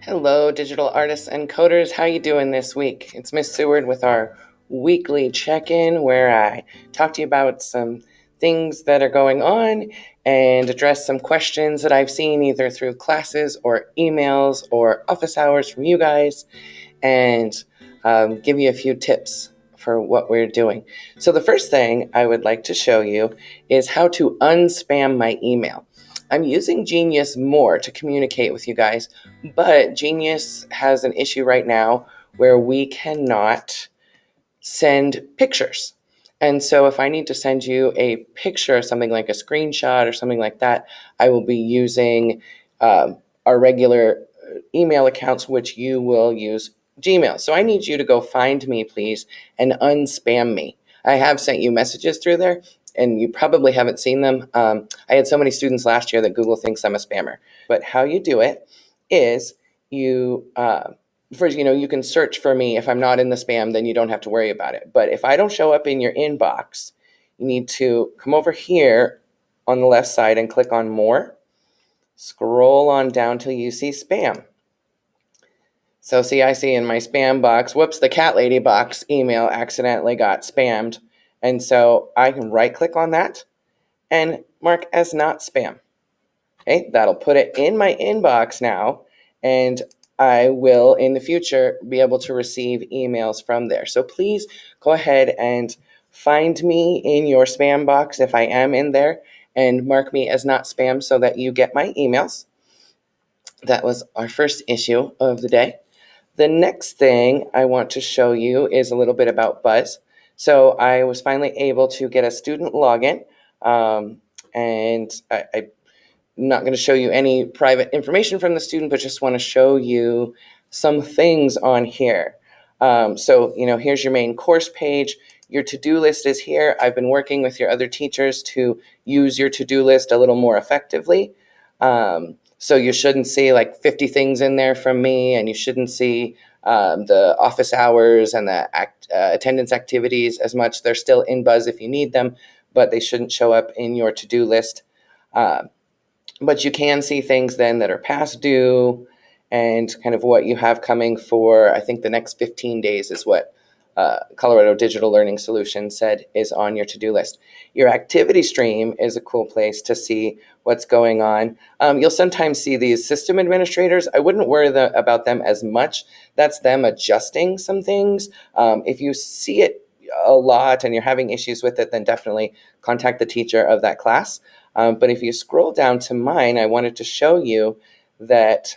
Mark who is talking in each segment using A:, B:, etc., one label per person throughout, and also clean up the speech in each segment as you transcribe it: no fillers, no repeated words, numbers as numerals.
A: Hello, digital artists and coders. How you doing this week? It's Miss Seward with our weekly check-in where I talk to you about some things that are going on and address some questions that I've seen either through classes or emails or office hours from you guys and give you a few tips for what we're doing. So the first thing I would like to show you is how to unspam my email. I'm using Genius more to communicate with you guys, but Genius has an issue right now where we cannot send pictures. And so if I need to send you a picture of something like a screenshot or something like that, I will be using our regular email accounts, which you will use Gmail. So I need you to go find me, please, and unspam me. I have sent you messages through there, and you probably haven't seen them. I had so many students last year that Google thinks I'm a spammer. But how you do it is you first, you can search for me. If I'm not in the spam, then you don't have to worry about it. But if I don't show up in your inbox, you need to come over here on the left side and click on More. Scroll on down till you see Spam. So see, I see in my spam box, whoops, the cat lady box email accidentally got spammed. And so I can right click on that and mark as not spam. Okay, that'll put it in my inbox now, and I will in the future be able to receive emails from there. So please go ahead and find me in your spam box if I am in there and mark me as not spam so that you get my emails. That was our first issue of the day. The next thing I want to show you is a little bit about Buzz. So I was finally able to get a student login, and I'm not going to show you any private information from the student, but just want to show you some things on here. So here's your main course page. Your to-do list is here. I've been working with your other teachers to use your to-do list a little more effectively. So you shouldn't see like 50 things in there from me, and you shouldn't see the office hours and the attendance activities as much. They're still in Buzz if you need them, but they shouldn't show up in your to-do list. But you can see things then that are past due and kind of what you have coming for, I think the next 15 days is what Colorado Digital Learning Solutions said is on your to-do list. Your activity stream is a cool place to see what's going on. You'll sometimes see these system administrators. I wouldn't worry about them as much. That's them adjusting some things. If you see it a lot and you're having issues with it, then definitely contact the teacher of that class. But if you scroll down to mine, I wanted to show you that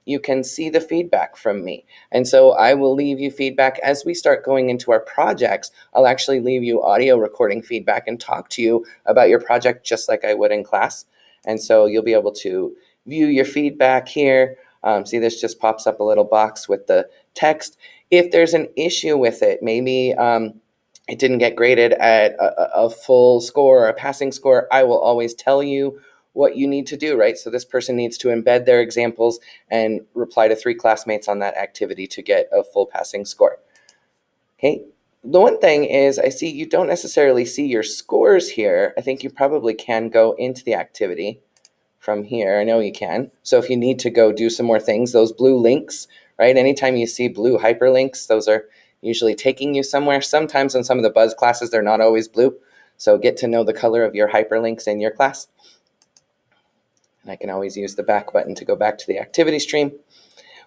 A: you can see the feedback from me. And so I will leave you feedback as we start going into our projects. I'll actually leave you audio recording feedback and talk to you about your project just like I would in class. And so you'll be able to view your feedback here. See, this just pops up a little box with the text. If there's an issue with it, maybe it didn't get graded at a full score or a passing score, I will always tell you what you need to do, right? So this person needs to embed their examples and reply to 3 classmates on that activity to get a full passing score. Okay. The one thing is I see you don't necessarily see your scores here. I think you probably can go into the activity from here. I know you can. So if you need to go do some more things, those blue links, right? Anytime you see blue hyperlinks, those are usually taking you somewhere. Sometimes in some of the Buzz classes, they're not always blue. So get to know the color of your hyperlinks in your class. And I can always use the back button to go back to the activity stream.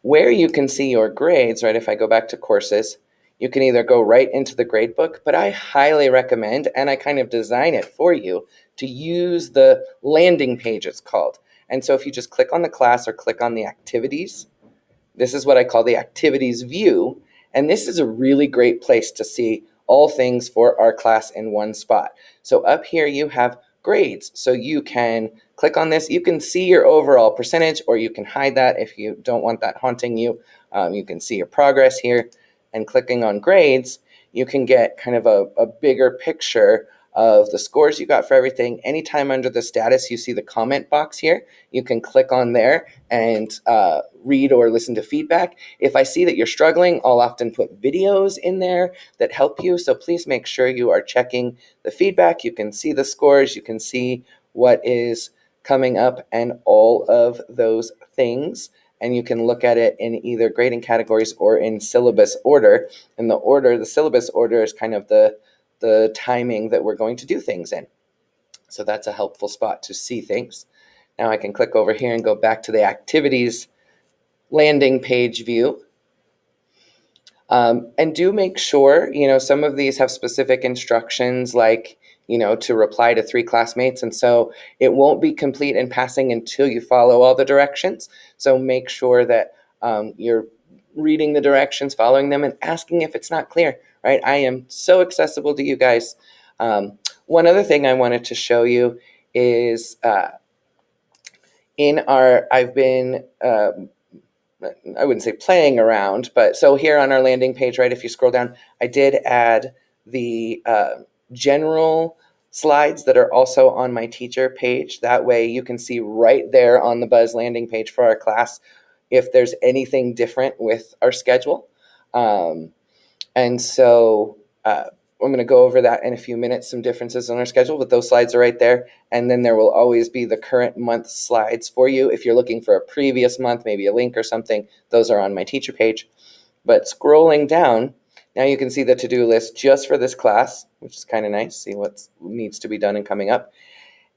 A: Where you can see your grades, right, if I go back to courses, you can either go right into the grade book, but I highly recommend, and I kind of design it for you, to use the landing page, it's called. And so if you just click on the class or click on the activities, this is what I call the activities view. And this is a really great place to see all things for our class in one spot. So up here you have grades. So you can click on this. You can see your overall percentage, or you can hide that if you don't want that haunting you. You can see your progress here. And clicking on grades, you can get kind of a bigger picture of the scores you got for everything. Anytime under the status you see the comment box here, you can click on there and read or listen to feedback. If I see that you're struggling, I'll often put videos in there that help you. So please make sure you are checking the feedback. You can see the scores, you can see what is coming up and all of those things. and you can look at it in either grading categories or in syllabus order. And the syllabus order is kind of the timing that we're going to do things in. So that's a helpful spot to see things. Now I can click over here and go back to the activities landing page view. And do make sure, some of these have specific instructions like, to reply to 3 classmates. And so it won't be complete and passing until you follow all the directions. So make sure that you're reading the directions, following them, and asking if it's not clear, right? I am so accessible to you guys. One other thing I wanted to show you is I've been I wouldn't say playing around, but so here on our landing page, right, if you scroll down, I did add the general slides that are also on my teacher page. That way you can see right there on the Buzz landing page for our class if there's anything different with our schedule. And so I'm going to go over that in a few minutes, some differences in our schedule, but those slides are right there. And then there will always be the current month slides for you. If you're looking for a previous month, maybe a link or something, those are on my teacher page. But scrolling down, now you can see the to-do list just for this class, which is kind of nice. See what needs to be done and coming up.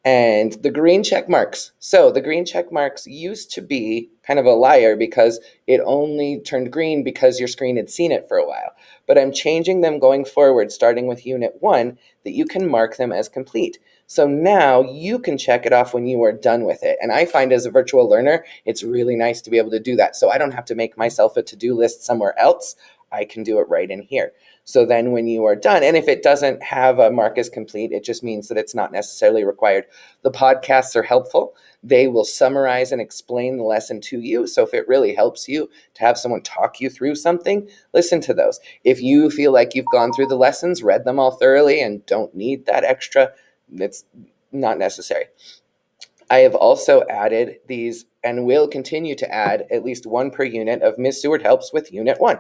A: And the green check marks. So the green check marks used to be kind of a liar because it only turned green because your screen had seen it for a while. But I'm changing them going forward, starting with Unit 1, that you can mark them as complete. So now you can check it off when you are done with it. And I find as a virtual learner, it's really nice to be able to do that. So I don't have to make myself a to-do list somewhere else. I can do it right in here. So then when you are done, and if it doesn't have a mark as complete, it just means that it's not necessarily required. The podcasts are helpful. They will summarize and explain the lesson to you. So if it really helps you to have someone talk you through something, listen to those. If you feel like you've gone through the lessons, read them all thoroughly, and don't need that extra, it's not necessary. I have also added these and will continue to add at least one per unit of Ms. Seward Helps with Unit 1.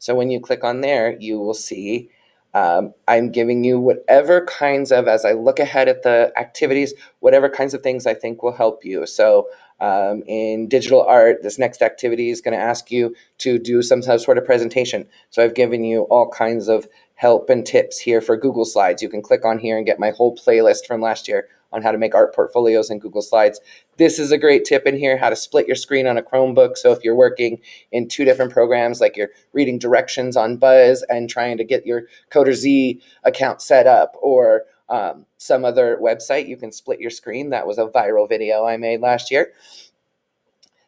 A: So when you click on there, you will see I'm giving you whatever kinds of, as I look ahead at the activities, whatever kinds of things I think will help you. So in digital art, this next activity is going to ask you to do some sort of presentation. So I've given you all kinds of help and tips here for Google Slides. You can click on here and get my whole playlist from last year on how to make art portfolios in Google Slides. This is a great tip in here, how to split your screen on a Chromebook. So if you're working in 2 different programs, like you're reading directions on Buzz and trying to get your Coder Z account set up, or some other website, you can split your screen. That was a viral video I made last year.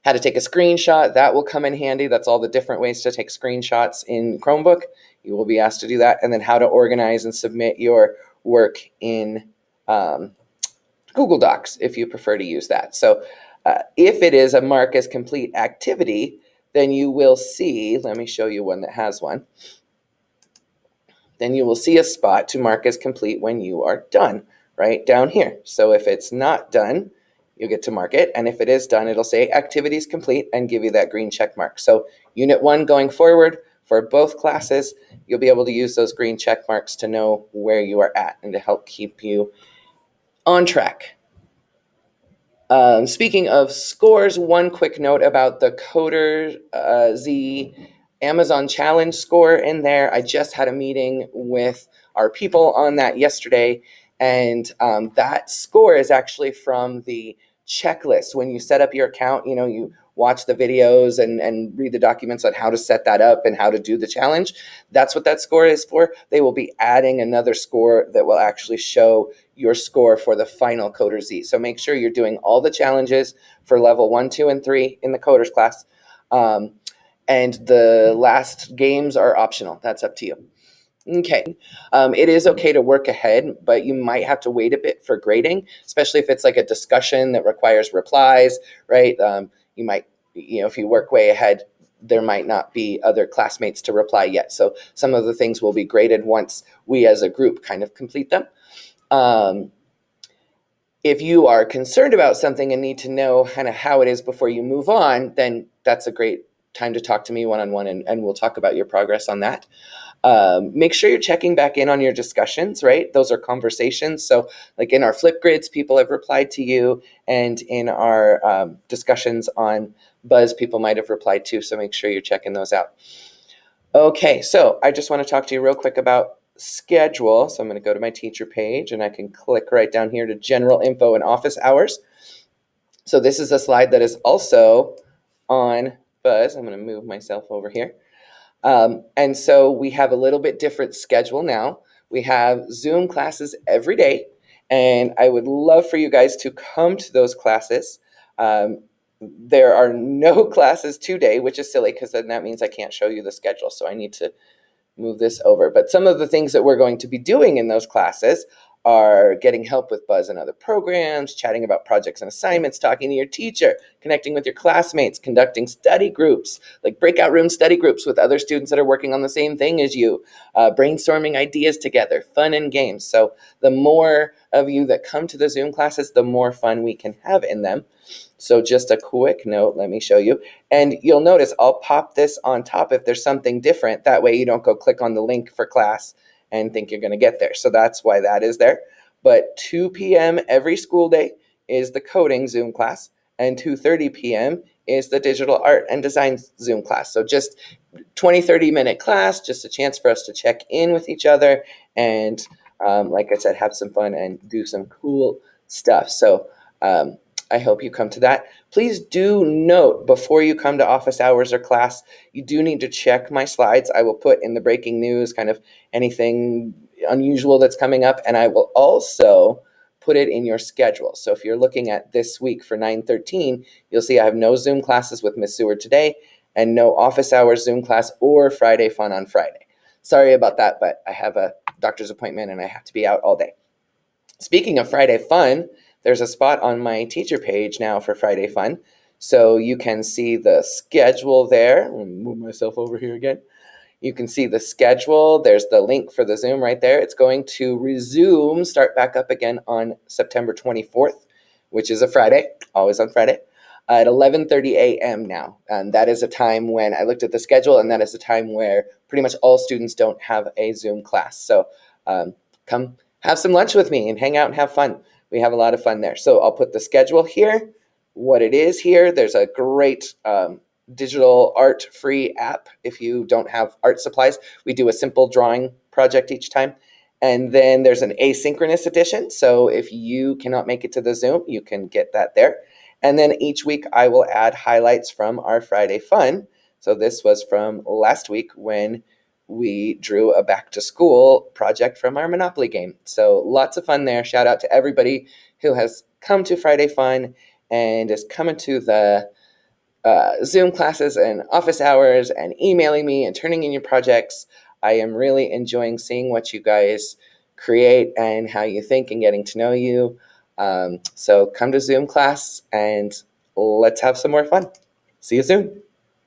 A: How to take a screenshot, that will come in handy. That's all the different ways to take screenshots in Chromebook. You will be asked to do that. And then how to organize and submit your work in Google Docs if you prefer to use that. So if it is a mark as complete activity, then you will see, let me show you one that has one. Then you will see a spot to mark as complete when you are done, right down here. So if it's not done, you'll get to mark it. And if it is done, it'll say activities complete and give you that green check mark. So Unit 1 going forward for both classes, you'll be able to use those green check marks to know where you are at and to help keep you on track. Speaking of scores, one quick note about the Coder Z Amazon Challenge score in there. I just had a meeting with our people on that yesterday, and that score is actually from the checklist. When you set up your account, you watch the videos and read the documents on how to set that up and how to do the challenge. That's what that score is for. They will be adding another score that will actually show your score for the final Coder Z. So make sure you're doing all the challenges for level 1, 2, and 3 in the coders class. And the last games are optional. That's up to you. Okay. It is okay to work ahead, but you might have to wait a bit for grading, especially if it's like a discussion that requires replies, right? You might, if you work way ahead, there might not be other classmates to reply yet. So some of the things will be graded once we as a group kind of complete them. If you are concerned about something and need to know kind of how it is before you move on, then that's a great time to talk to me one-on-one, and we'll talk about your progress on that. Make sure you're checking back in on your discussions, right? Those are conversations. So like in our Flipgrids, people have replied to you, and in our discussions on Buzz, people might have replied too. So make sure you're checking those out. Okay, so I just want to talk to you real quick about schedule. So I'm going to go to my teacher page, and I can click right down here to general info and office hours. So this is a slide that is also on Buzz. I'm going to move myself over here. And so we have a little bit different schedule now. We have Zoom classes every day, and I would love for you guys to come to those classes. There are no classes today, which is silly because then that means I can't show you the schedule. So I need to move this over. But some of the things that we're going to be doing in those classes are getting help with Buzz and other programs, chatting about projects and assignments, talking to your teacher, connecting with your classmates, conducting study groups, like breakout room study groups with other students that are working on the same thing as you, brainstorming ideas together, fun and games. So the more of you that come to the Zoom classes, the more fun we can have in them. So just a quick note, let me show you. And you'll notice I'll pop this on top if there's something different. That way you don't go click on the link for class and think you're going to get there. So that's why that is there. But 2 p.m. every school day is the coding Zoom class, and 2:30 p.m. is the digital art and design Zoom class. So just 20, 30-minute class, just a chance for us to check in with each other and, like I said, have some fun and do some cool stuff. So I hope you come to that. Please do note before you come to office hours or class, you do need to check my slides. I will put in the breaking news kind of anything unusual that's coming up, and I will also put it in your schedule. So if you're looking at this week for 9/13, you'll see I have no Zoom classes with Miss Seward today and no office hours Zoom class or Friday fun on Friday. Sorry about that, but I have a doctor's appointment and I have to be out all day. Speaking of Friday fun, there's a spot on my teacher page now for Friday fun. So you can see the schedule there. Let me move myself over here again. You can see the schedule. There's the link for the Zoom right there. It's going to resume, start back up again on September 24th, which is a Friday, always on Friday, at 11:30 a.m. now. And that is a time when I looked at the schedule, and that is a time where pretty much all students don't have a Zoom class. So come have some lunch with me and hang out and have fun. We have a lot of fun there. So I'll put the schedule here, what it is here. There's a great digital art free app if you don't have art supplies. We do a simple drawing project each time. And then there's an asynchronous edition. So if you cannot make it to the Zoom, you can get that there. And then each week I will add highlights from our Friday fun. So this was from last week when we drew a back to school project from our Monopoly game. So lots of fun there. Shout out to everybody who has come to Friday Fun and is coming to the Zoom classes and office hours and emailing me and turning in your projects. I am really enjoying seeing what you guys create and how you think and getting to know you. So come to Zoom class and let's have some more fun. See you soon.